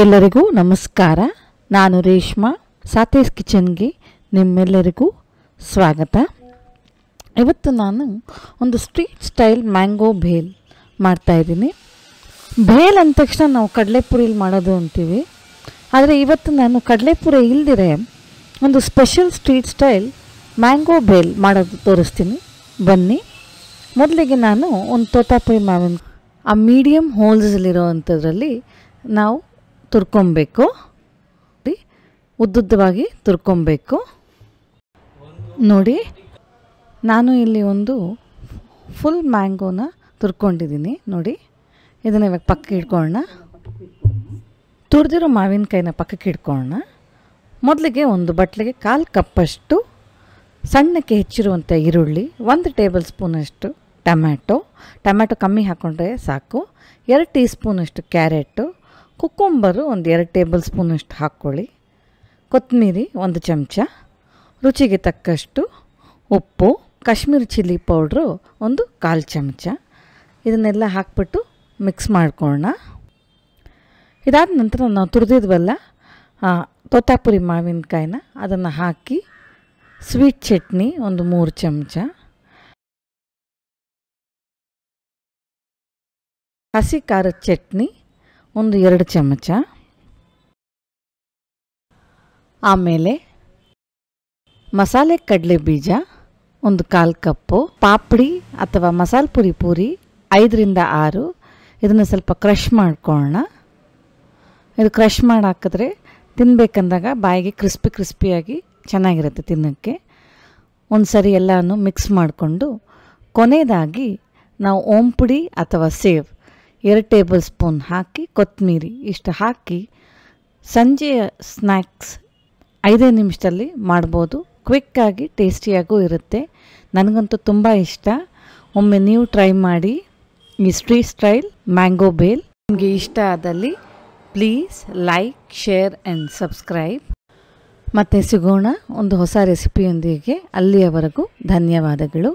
ಎಲ್ಲರಿಗೂ ನಮಸ್ಕಾರ. ನಾನು ರೇಷ್ಮಾ. ಸಾತೇಸ್ ಕಿಚನ್ಗೆ ನಿಮ್ಮೆಲ್ಲರಿಗೂ ಸ್ವಾಗತ. ಇವತ್ತು ನಾನು ಒಂದು ಸ್ಟ್ರೀಟ್ ಸ್ಟೈಲ್ ಮ್ಯಾಂಗೋ ಭೇಲ್ ಮಾಡ್ತಾಯಿದ್ದೀನಿ. ಭೇಲ್ ಅಂದ ತಕ್ಷಣ ನಾವು ಕಡಲೆಪುರಿಲಿ ಮಾಡೋದು ಅಂತೀವಿ. ಆದರೆ ಇವತ್ತು ನಾನು ಕಡಲೆಪುರಿ ಇಲ್ದಿರೆ ಒಂದು special street style mango bhel ಮಾಡೋದು ತೋರಿಸ್ತೀನಿ. ಬನ್ನಿ. ಮೊದಲಿಗೆ ನಾನು ಒಂದು ತೋತಾಪುರಿ ಮಾವಿನ ಆ ಮೀಡಿಯಮ್ ಹೋಲ್ಸಲ್ಲಿರೋ ಅಂಥದ್ರಲ್ಲಿ ನಾವು ತುರ್ಕೊಬೇಕು. ಉದ್ದುದ್ದವಾಗಿ ತುರ್ಕೊಬೇಕು. ನೋಡಿ, ನಾನು ಇಲ್ಲಿ ಒಂದು ಫುಲ್ ಮ್ಯಾಂಗೋನ ತುರ್ಕೊಂಡಿದ್ದೀನಿ. ನೋಡಿ, ಇದನ್ನು ಇವಾಗ ಪಕ್ಕಕ್ಕೆ ಇಟ್ಕೊಳ್ಳೋಣ. ತುರಿದಿರೋ ಮಾವಿನಕಾಯಿನ ಪಕ್ಕಕ್ಕೆ ಇಟ್ಕೊಳ್ಳೋಣ. ಮೊದಲಿಗೆ ಒಂದು ಬಟ್ಲಿಗೆ 1/4 ಕಪ್ಪಷ್ಟು ಸಣ್ಣಕ್ಕೆ ಹೆಚ್ಚಿರುವಂಥ ಈರುಳ್ಳಿ, 1 ಟೇಬಲ್ ಸ್ಪೂನಷ್ಟು ಟೊಮ್ಯಾಟೊ ಕಮ್ಮಿ ಹಾಕ್ಕೊಂಡ್ರೆ ಸಾಕು, 2 ಟೀ ಸ್ಪೂನಷ್ಟು ಕ್ಯಾರೆಟು, ಕುಕ್ಕುಂಬರು ಒಂದು 2 ಟೇಬಲ್ ಸ್ಪೂನಷ್ಟು ಹಾಕ್ಕೊಳ್ಳಿ, ಕೊತ್ತಂಬರಿ 1 ಚಮಚ, ರುಚಿಗೆ ತಕ್ಕಷ್ಟು ಉಪ್ಪು, ಕಾಶ್ಮೀರಿ ಚಿಲ್ಲಿ ಪೌಡ್ರು ಒಂದು 1/4 ಚಮಚ. ಇದನ್ನೆಲ್ಲ ಹಾಕ್ಬಿಟ್ಟು ಮಿಕ್ಸ್ ಮಾಡ್ಕೊಳ್ಳೋಣ. ಇದಾದ ನಂತರ ನಾವು ತುರಿದಿದ್ವಲ್ಲ ತೋತಾಪುರಿ ಮಾವಿನಕಾಯಿನ ಅದನ್ನು ಹಾಕಿ, ಸ್ವೀಟ್ ಚಟ್ನಿ ಒಂದು 3 ಚಮಚ, ಹಸಿ ಖಾರದ ಚಟ್ನಿ ಒಂದು 2 ಚಮಚ, ಆಮೇಲೆ ಮಸಾಲೆ ಕಡಲೆ ಬೀಜ ಒಂದು 1/4 ಕಪ್ಪು, ಪಾಪಡಿ ಅಥವಾ ಮಸಾಲೆ ಪೂರಿ 5ರಿಂದ 6. ಇದನ್ನು ಸ್ವಲ್ಪ ಕ್ರಷ್ ಮಾಡ್ಕೊಳ್ಳೋಣ. ಇದು ಕ್ರಷ್ ಮಾಡಿ ಹಾಕಿದ್ರೆ ತಿನ್ನಬೇಕಂದಾಗ ಬಾಯಿಗೆ ಕ್ರಿಸ್ಪಿಯಾಗಿ ಚೆನ್ನಾಗಿರುತ್ತೆ ತಿನ್ನೋಕ್ಕೆ. ಒಂದು ಸರಿ ಎಲ್ಲನೂ ಮಿಕ್ಸ್ ಮಾಡಿಕೊಂಡು ಕೊನೆಯದಾಗಿ ನಾವು ಓಂಪುಡಿ ಅಥವಾ ಸೇವ್ 2 ಟೇಬಲ್ ಸ್ಪೂನ್ ಹಾಕಿ, ಕೊತ್ತಂಬರಿ ಇಷ್ಟು ಹಾಕಿ ಸಂಜೆಯ ಸ್ನ್ಯಾಕ್ಸ್ 5 ನಿಮಿಷದಲ್ಲಿ ಮಾಡ್ಬೋದು. ಕ್ವಿಕ್ಕಾಗಿ ಟೇಸ್ಟಿಯಾಗೂ ಇರುತ್ತೆ. ನನಗಂತೂ ತುಂಬ ಇಷ್ಟ. ಒಮ್ಮೆ ನೀವು ಟ್ರೈ ಮಾಡಿ ಈ ಸ್ಟ್ರೀಟ್ ಸ್ಟೈಲ್ ಮ್ಯಾಂಗೋ ಭೇಲ್. ನಿಮಗೆ ಇಷ್ಟ ಆದಲ್ಲಿ please like, share and subscribe. ಮತ್ತೆ ಸಿಗೋಣ ಒಂದು ಹೊಸ ರೆಸಿಪಿಯೊಂದಿಗೆ. ಅಲ್ಲಿಯವರೆಗೂ ಧನ್ಯವಾದಗಳು.